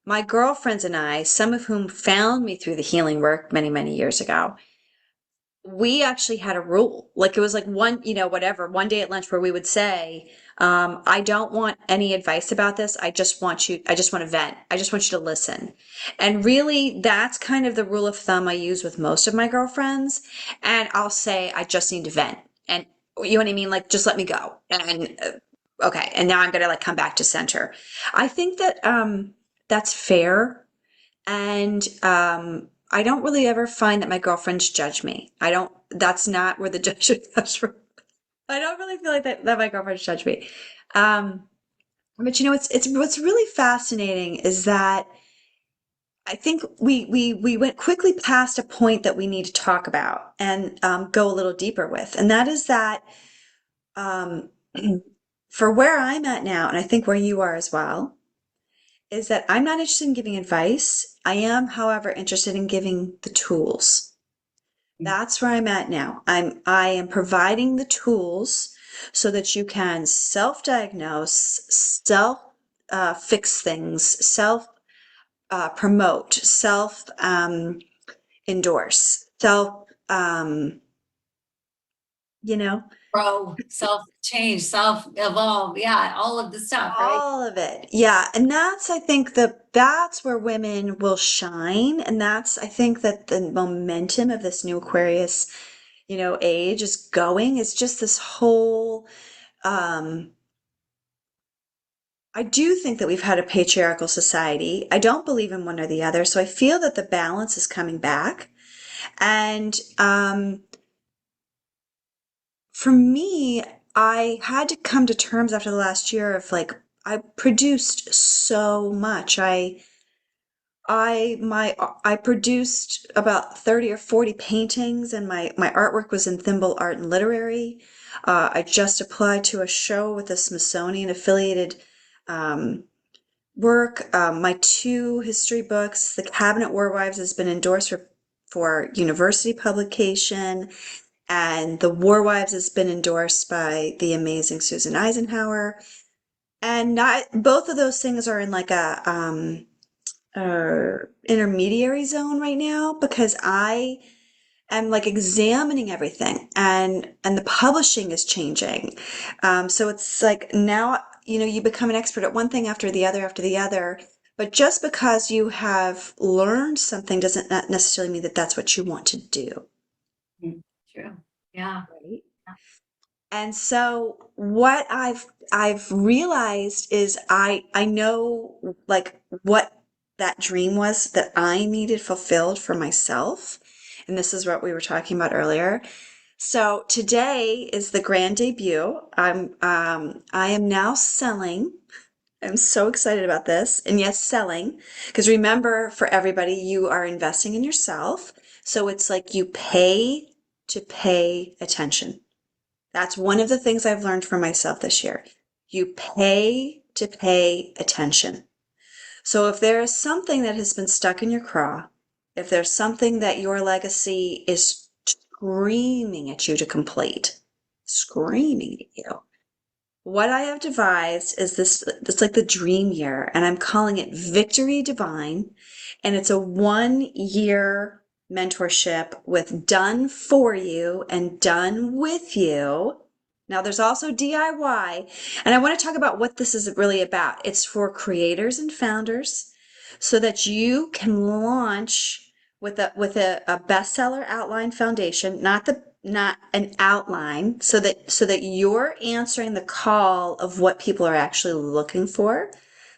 my girlfriends and I, some of whom found me through the healing work many, many years ago, we actually had a rule. Like it was like one, whatever, one day at lunch where we would say, I don't want any advice about this. I just want to vent. I just want you to listen. And really, that's kind of the rule of thumb I use with most of my girlfriends. And I'll say, I just need to vent. And you know what I mean? Like, just let me go. And okay. And now I'm going to like come back to center. I think that, that's fair. And I don't really ever find that my girlfriends judge me. I don't, that's not where the judgment comes from. I don't really feel like that my girlfriends judge me. Um, but it's what's really fascinating is that I think we went quickly past a point that we need to talk about and go a little deeper with, and that is that um, for where I'm at now, and I think where you are as well, is that I'm not interested in giving advice. I am, however, interested in giving the tools. That's where I'm at now. I am providing the tools so that you can self-diagnose, self fix things, self promote, self endorse, self you know, Grow, self change, self evolve. Yeah, all of the stuff, right? all of it. Yeah. And that's, I think that's where women will shine. And that's, I think that the momentum of this new Aquarius, age is going is just this whole, um, I do think that we've had a patriarchal society. I don't believe in one or the other. So I feel that the balance is coming back. And, for me, I had to come to terms after the last year of like, I produced so much. I produced about 30 or 40 paintings, and my artwork was in Thimble Art and Literary. I just applied to a show with the Smithsonian affiliated um, work. My two history books, The Cabinet War Wives, has been endorsed for university publication, and The War Wives has been endorsed by the amazing Susan Eisenhower. And not both of those things are in like a intermediary zone right now because I am like examining everything, and the publishing is changing. So it's like now, you become an expert at one thing after the other after the other. But just because you have learned something doesn't not necessarily mean that that's what you want to do. Mm, true. Yeah. Right. And so what I've realized is I know like what that dream was that I needed fulfilled for myself. And this is what we were talking about earlier. So today is the grand debut. I am now selling. I'm so excited about this. And yes, selling, because remember, for everybody, you are investing in yourself. So it's like you pay to pay attention. That's one of the things I've learned for myself this year. You pay to pay attention. So if there is something that has been stuck in your craw, if there's something that your legacy is screaming at you to complete, screaming at you, what I have devised is this, it's like the dream year, and I'm calling it Victory Divine. And it's a 1 year mentorship with done for you and done with you. Now, there's also DIY, and I want to talk about what this is really about. It's for creators and founders so that you can launch with a bestseller outline foundation, not an outline, so that you're answering the call of what people are actually looking for.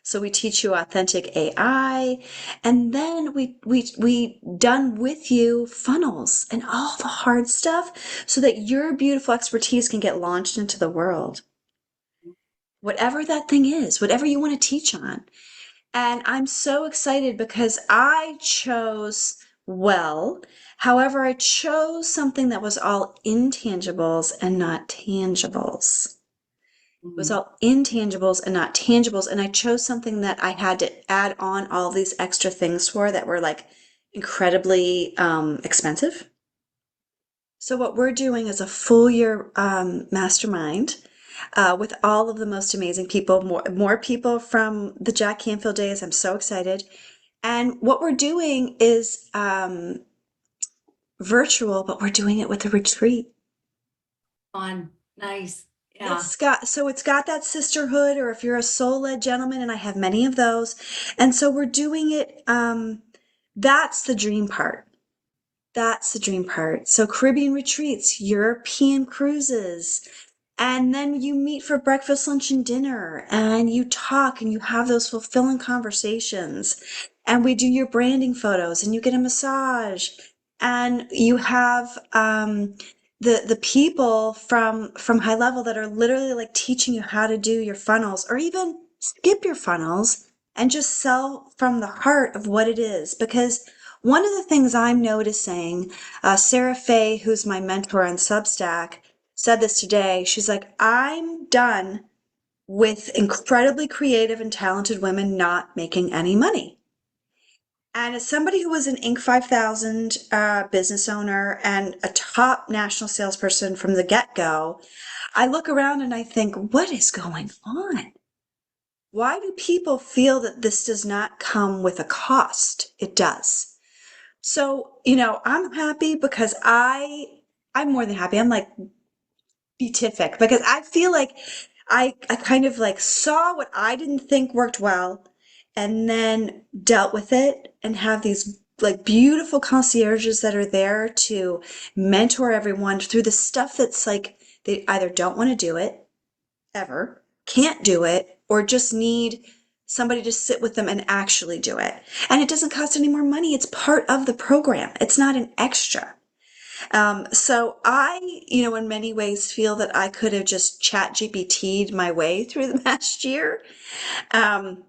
So we teach you authentic AI, and then we done with you funnels and all the hard stuff so that your beautiful expertise can get launched into the world. Whatever that thing is, whatever you want to teach on. And I'm so excited because I chose well. However, I chose something that was all intangibles and not tangibles. It was Mm, all intangibles and not tangibles. And I chose something that I had to add on all these extra things for that were like incredibly expensive. So what we're doing is a full year mastermind with all of the most amazing people, more people from the Jack Canfield days. I'm so excited. And what we're doing is virtual, but we're doing it with a retreat. Fun. Nice. Yeah. It's got that sisterhood, or if you're a soul-led gentleman, and I have many of those. And so we're doing it. That's the dream part. That's the dream part. So Caribbean retreats, European cruises, and then you meet for breakfast, lunch, and dinner, and you talk and you have those fulfilling conversations. And we do your branding photos, and you get a massage, and you have the people from high level that are literally like teaching you how to do your funnels, or even skip your funnels and just sell from the heart of what it is. Because one of the things I'm noticing, Sarah Fay, who's my mentor on Substack, said this today. She's like, I'm done with incredibly creative and talented women not making any money. And as somebody who was an Inc. 5000 business owner and a top national salesperson from the get-go, I look around and I think, what is going on? Why do people feel that this does not come with a cost? It does. So, I'm happy because I'm more than happy. I'm like beatific because I feel like I kind of like saw what I didn't think worked well and then dealt with it and have these like beautiful concierges that are there to mentor everyone through the stuff that's like they either don't want to do it ever, can't do it, or just need somebody to sit with them and actually do it. And it doesn't cost any more money. It's part of the program. It's not an extra. So I, in many ways feel that I could have just chat GPT'd my way through the past year. Um,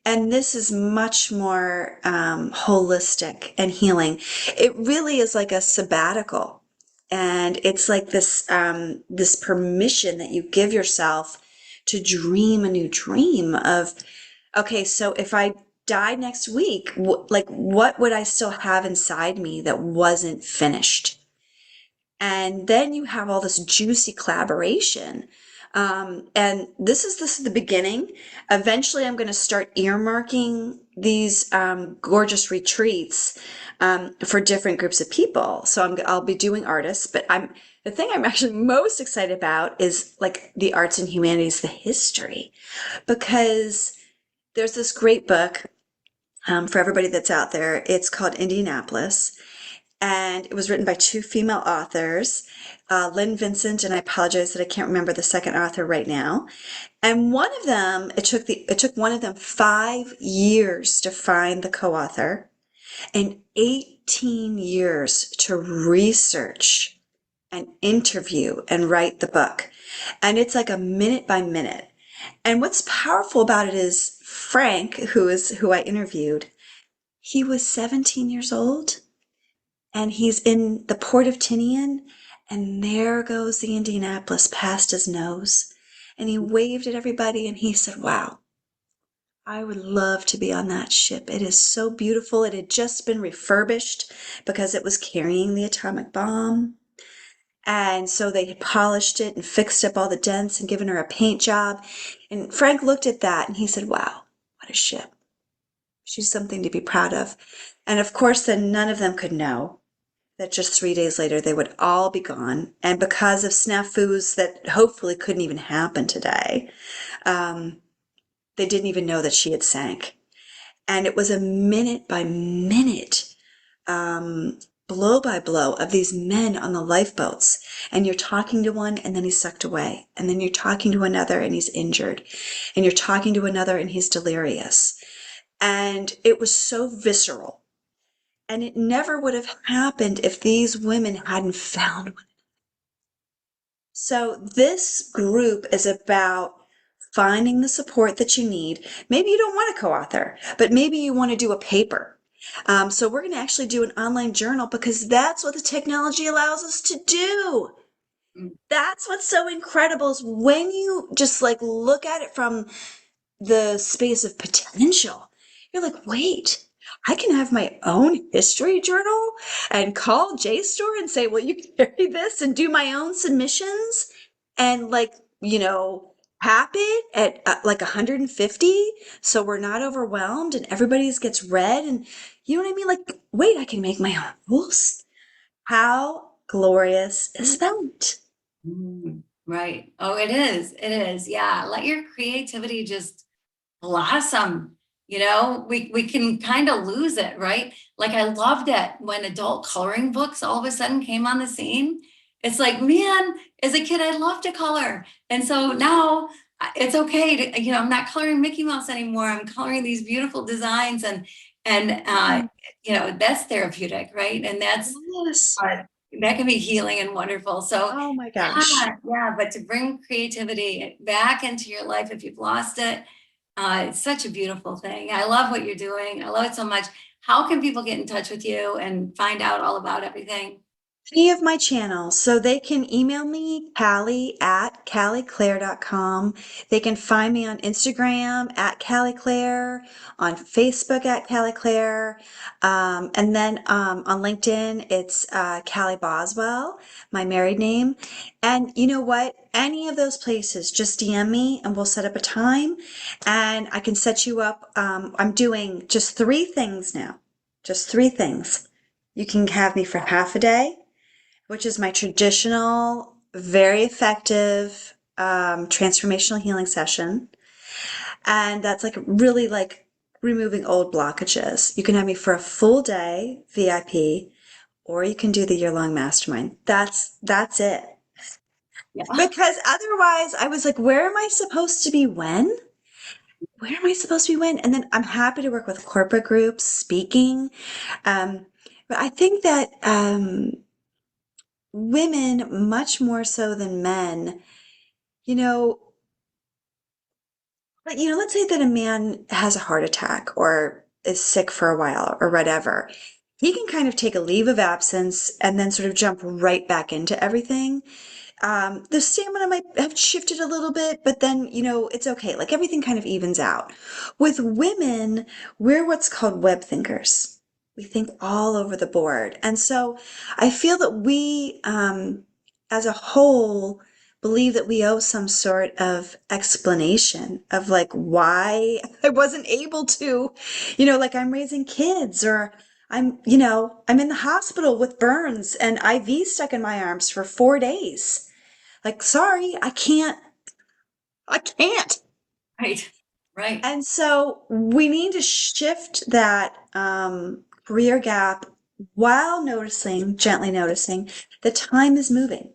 and this is much more holistic and healing. It really is like a sabbatical. And it's like this permission that you give yourself to dream a new dream of, okay, so if I died next week, like what would I still have inside me that wasn't finished? And then you have all this juicy collaboration. And this is the beginning. Eventually, I'm going to start earmarking these gorgeous retreats for different groups of people. So I'll be doing artists, but the thing I'm actually most excited about is like the arts and humanities, the history, because there's this great book for everybody that's out there. It's called Indianapolis, and it was written by two female authors, Lynn Vincent, and I apologize that I can't remember the second author right now. And one of them, it took one of them 5 years to find the co-author, and 18 years to research and interview and write the book. And it's like a minute by minute. And what's powerful about it is Frank, who I interviewed, he was 17 years old and he's in the port of Tinian, and there goes the Indianapolis past his nose. And he waved at everybody and he said, wow, I would love to be on that ship. It is so beautiful. It had just been refurbished because it was carrying the atomic bomb. And so they had polished it and fixed up all the dents and given her a paint job. And Frank looked at that and he said, wow, what a ship. She's something to be proud of. And of course, then none of them could know that just 3 days later they would all be gone. And because of snafus that hopefully couldn't even happen today, they didn't even know that she had sank. And it was a minute by minute, blow by blow of these men on the lifeboats. And you're talking to one and then he's sucked away. And then you're talking to another and he's injured. And you're talking to another and he's delirious. And it was so visceral. And it never would have happened if these women hadn't found one. So this group is about finding the support that you need. Maybe you don't want a co-author, but maybe you want to do a paper. So we're going to actually do an online journal because that's what the technology allows us to do. That's what's so incredible is when you just like look at it from the space of potential, you're like, wait, I can have my own history journal and call JSTOR and say, "Will you carry this?" and do my own submissions and like, cap it at like 150 so we're not overwhelmed and everybody's gets read and you know what I mean? Like, wait, I can make my own rules. How glorious is that? Right. Oh, it is. It is. Yeah. Let your creativity just blossom. We can kind of lose it, right? Like I loved it when adult coloring books all of a sudden came on the scene. It's like, man, as a kid, I loved to color. And so now it's okay to, I'm not coloring Mickey Mouse anymore. I'm coloring these beautiful designs and Mm, that's therapeutic, right? And yes. uh, that can be healing and wonderful. So Oh my gosh. yeah, but to bring creativity back into your life if you've lost it, it's such a beautiful thing. I love what you're doing. I love it so much. How can people get in touch with you and find out all about everything? Any of my channels. So they can email me, Callie at callieclaire.com. They can find me on Instagram at Callie Claire, on Facebook at Callie Claire. And then on LinkedIn, it's Callie Boswell, my married name. And you know what? Any of those places, just DM me and we'll set up a time and I can set you up. I'm doing just 3 things now. Just 3 things. You can have me for half a day, which is my traditional, very effective transformational healing session. And that's like really like removing old blockages. You can have me for a full day, VIP, or you can do the year-long mastermind. That's it. Yeah. Because otherwise I was like, where am I supposed to be when? Where am I supposed to be when? And then I'm happy to work with corporate groups, speaking. Um, but I think that women, much more so than men, you know, let's say that a man has a heart attack or is sick for a while or whatever. He can kind of take a leave of absence and then sort of jump right back into everything. The stamina might have shifted a little bit, but then, it's okay. Like everything kind of evens out. With women, we're what's called web thinkers. We think all over the board. And so I feel that we, as a whole, believe that we owe some sort of explanation of like why I wasn't able to, like I'm raising kids or I'm in the hospital with burns and IV stuck in my arms for 4 days. Like, sorry, I can't. Right. Right. And so we need to shift that career gap while gently noticing, the time is moving.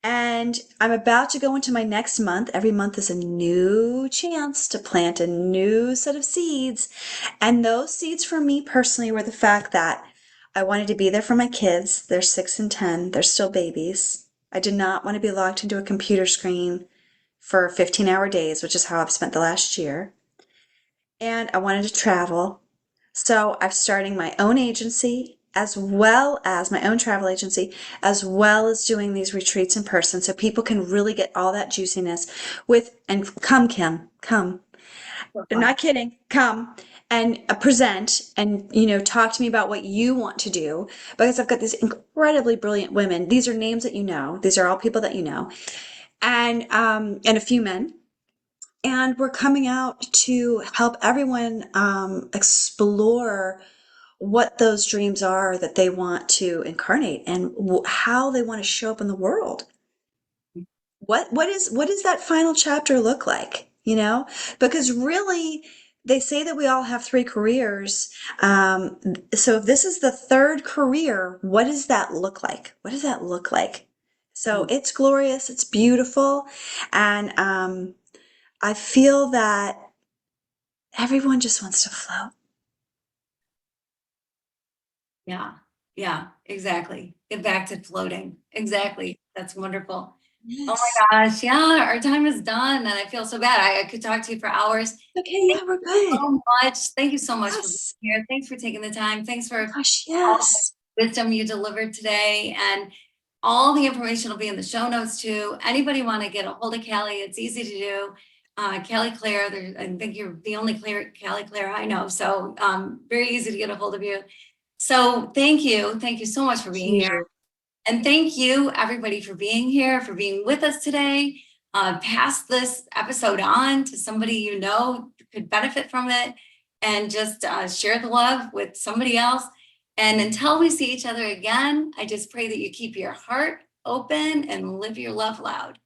And I'm about to go into my next month. Every month is a new chance to plant a new set of seeds. And those seeds for me personally were the fact that I wanted to be there for my kids. They're 6 and 10. They're still babies. I did not want to be locked into a computer screen for 15-hour days, which is how I've spent the last year. And I wanted to travel. So I'm starting my own agency as well as my own travel agency, as well as doing these retreats in person so people can really get all that juiciness and come, Kim, come. So I'm fun. not kidding. Come and present and, talk to me about what you want to do because I've got these incredibly brilliant women. These are names that you know. These are all people that you know. And a few men, and we're coming out to help everyone explore what those dreams are that they want to incarnate and how they want to show up in the world. What does that final chapter look like? Because really, they say that we all have 3 careers. So if this is the third career, what does that look like? What does that look like? So it's glorious, it's beautiful, and I feel that everyone just wants to float. Yeah. Yeah. Exactly. Get back to floating. Exactly. That's wonderful. Oh Yes. my gosh. Yeah. Our time is done. And I feel so bad. I could talk to you for hours. Okay, Thank yeah, we're you good. so much. Thank you so much for being Yes. here. Thanks for taking the time. Thanks Oh for gosh, all yes. the wisdom you delivered today. And all the information will be in the show notes too. Anybody want to get a hold of Callie, it's easy to do. Callie Claire. I think you're the only Callie Claire I know. So very easy to get a hold of you. So thank you. Thank you so much for being here. And thank you, everybody, for being here, for being with us today. Pass this episode on to somebody you know could benefit from it, and just share the love with somebody else. And until we see each other again, I just pray that you keep your heart open and live your love loud.